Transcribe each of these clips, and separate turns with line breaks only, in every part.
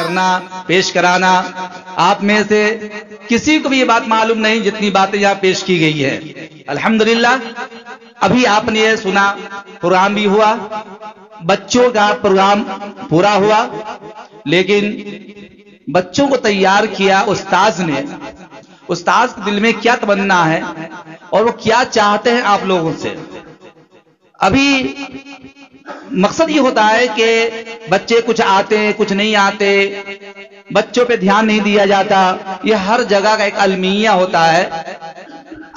کرنا، پیش کرانا، آپ میں سے کسی کو بھی یہ بات معلوم نہیں جتنی باتیں یہاں پیش کی گئی ہے۔ الحمدللہ ابھی آپ نے یہ سنا، پروگرام بھی ہوا، بچوں کا پروگرام پورا ہوا، لیکن بچوں کو تیار کیا استاذ نے۔ استاذ کے دل میں کیا تمنا ہے اور وہ کیا چاہتے ہیں آپ لوگوں سے۔ ابھی مقصد یہ ہوتا ہے کہ بچے کچھ آتے کچھ نہیں آتے، بچوں پہ دھیان نہیں دیا جاتا، یہ ہر جگہ کا ایک المیہ ہوتا ہے۔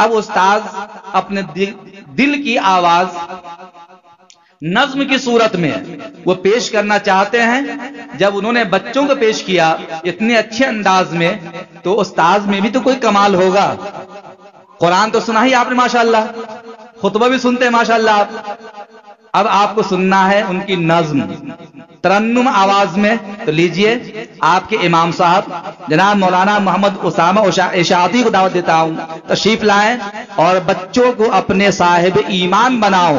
اب استاذ اپنے دل کی آواز نظم کی صورت میں وہ پیش کرنا چاہتے ہیں۔ جب انہوں نے بچوں کو پیش کیا اتنے اچھے انداز میں، تو استاذ میں بھی تو کوئی کمال ہوگا۔ قرآن تو سنا ہی آپ نے ماشاءاللہ، خطبہ بھی سنتے ہیں ماشاءاللہ آپ۔ اب آپ کو سننا ہے ان کی نظم ترنم آواز میں، تو لیجئے آپ کے امام صاحب جناب مولانا محمد اسامہ اشاعتی کو دعوت دیتا ہوں، تشریف لائیں اور بچوں کو اپنے صاحب ایمان بناؤ،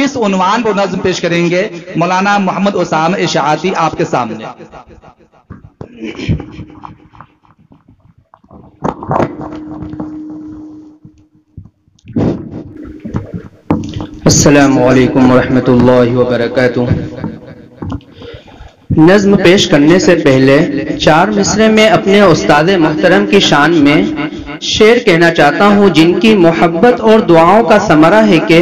اس عنوان پر نظم پیش کریں گے مولانا محمد اسامہ اشاعتی آپ کے سامنے۔
السلام علیکم ورحمۃ اللہ وبرکاتہ۔ نظم پیش کرنے سے پہلے 4 مصرے میں اپنے استاد محترم کی شان میں شعر کہنا چاہتا ہوں، جن کی محبت اور دعاؤں کا ثمرہ ہے کہ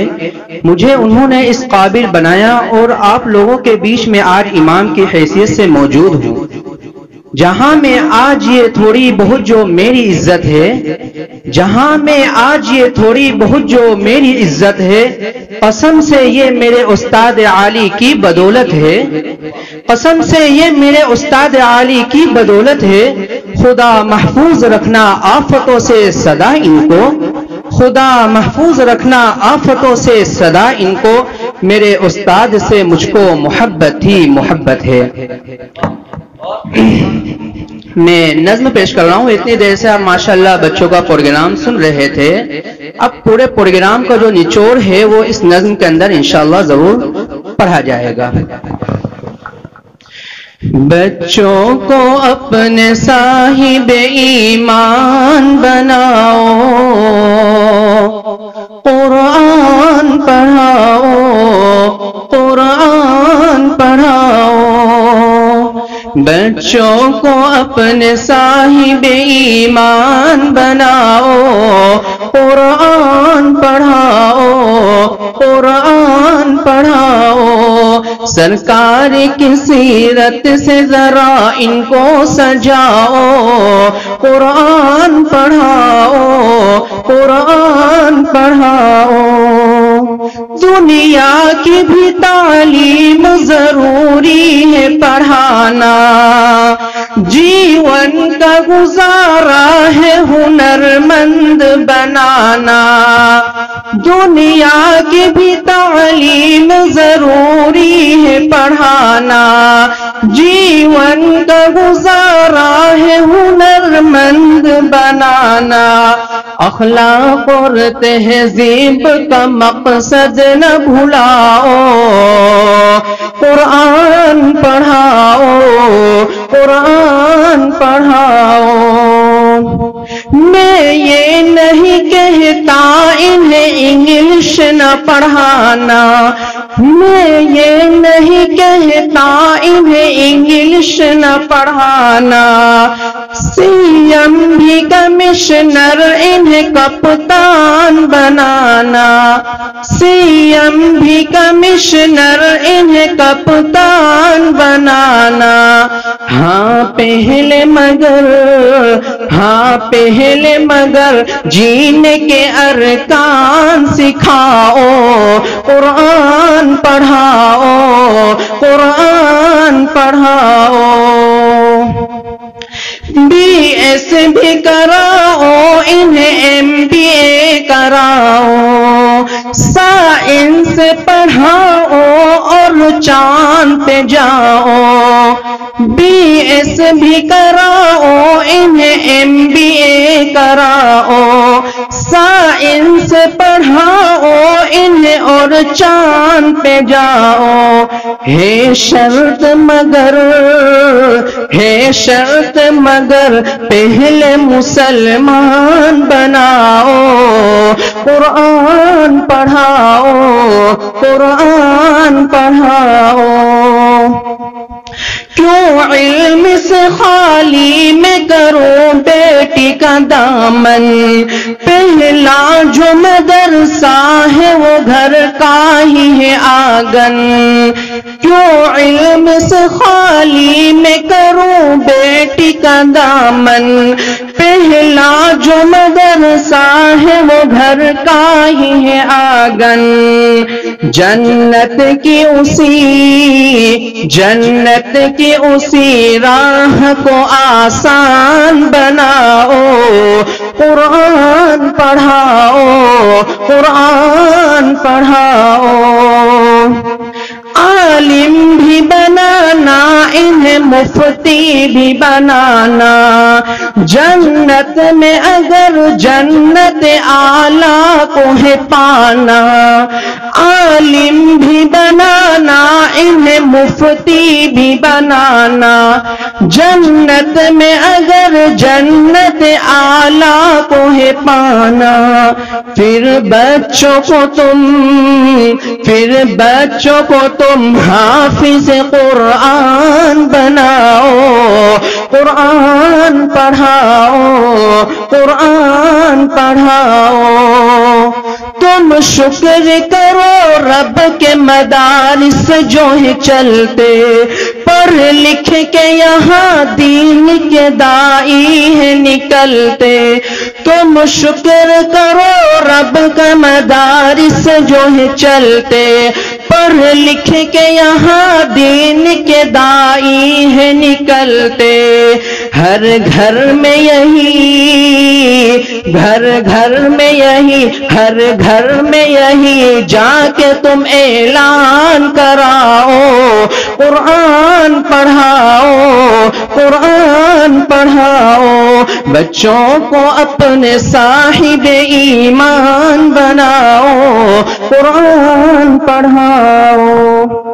مجھے انہوں نے اس قابل بنایا اور آپ لوگوں کے بیچ میں آج امام کی حیثیت سے موجود ہوں۔ جہاں میں آج یہ تھوڑی بہت جو میری عزت ہے، جہاں میں آج یہ تھوڑی بہت جو میری عزت ہے، قسم سے یہ میرے استاد عالی کی بدولت ہے، قسم سے یہ میرے استاد عالی کی بدولت ہے۔ خدا محفوظ رکھنا آفتوں سے صدا ان کو، خدا محفوظ رکھنا آفتوں سے صدا ان کو، میرے استاد سے مجھ کو محبت تھی محبت ہے۔ میں نظم پیش کر رہا ہوں۔ اتنی دیر سے آپ ماشاءاللہ بچوں کا پروگرام سن رہے تھے، اب پورے پروگرام کا جو نچوڑ ہے وہ اس نظم کے اندر انشاءاللہ ضرور پڑھا جائے گا۔ بچوں کو اپنے صاحب ایمان بناؤ، قرآن پڑھاؤ، قرآن پڑھاؤ، بچوں کو اپنے صاحب ایمان بناؤ، قرآن پڑھاؤ، قرآن پڑھاؤ، سرکار کی سیرت سے ذرا ان کو سجاؤ، قرآن پڑھاؤ، قرآن پڑھاؤ، دنیا کی بھی تعلیم ضروری ہے پڑھانا، جیون کا گزارا ہے ہنرمند بنانا، دنیا کی بھی تعلیم ضروری ہے پڑھانا، جیون کا گزارا ہے ہنرمند بنانا، اخلاق اور تہذیب کا مقصد نہ بھلاؤ، قرآن پڑھاؤ، قرآن پڑھاؤ۔ میں یہ نہیں کہتا انہیں انگلش نہ پڑھانا، میں یہ نہیں کہتا انہیں انگلش نہ پڑھانا، سی ایم بھی کمشنر انہیں کپتان بنانا، سی ایم بھی کمشنر انہیں کپتان بنانا، ہاں پہلے مگر، ہاں پہلے مگر جینے کے ارکان سکھاؤ، قرآن پڑھاؤ، قرآن پڑھاؤ، بی ایس بھی کراؤ انہیں ایم بی اے کراؤ، سائنس پڑھاؤ اور چاند پہ جاؤ، BS بھی کراؤ، انہیں MBA کراؤ، سائنس پڑھاؤ انہیں اور چاند پہ جاؤ، ہے شرط مگر پہلے مسلمان بناؤ، قرآن پڑھاؤ، قرآن پڑھاؤ۔ کیوں علم سے خالی میں کروں بیٹی کا دامن، پہلا جو مدرسہ ہے وہ گھر کا ہی ہے آنگن، کیوں علم سے خالی میں کروں بیٹی کا دامن، پہلا جو مدرسہ ہے وہ گھر کا ہی ہے آنگن، جنت کی اسی راہ کو آسان بناؤ، قرآن پڑھاؤ، قرآن پڑھاؤ۔ عالم بھی بنانا انہیں مفتی بھی بنانا، جنت میں اگر جنت اعلیٰ کو ہے پانا، عالم بھی بنانا انہیں مفتی بھی بنانا، جنت میں اگر جنت اعلیٰ کو ہے پانا، پھر بچوں کو تم حافظ قرآن بناؤ، قرآن پڑھاؤ، قرآن پڑھاؤ۔ تم شکر کرو رب کے مدارس جو ہے چلتے، پڑھ لکھ کے یہاں دین کے دائی ہے نکلتے، تم شکر کرو رب کا مدارس جو ہے چلتے، پڑھ لکھ کے یہاں دین کے دائی ہے نکلتے، ہر گھر میں یہی جا کے تم اعلان کراؤ، قرآن پڑھاؤ، قرآن پڑھاؤ، بچوں کو اپنے صاحب ایمان بناؤ، قرآن پڑھاؤ۔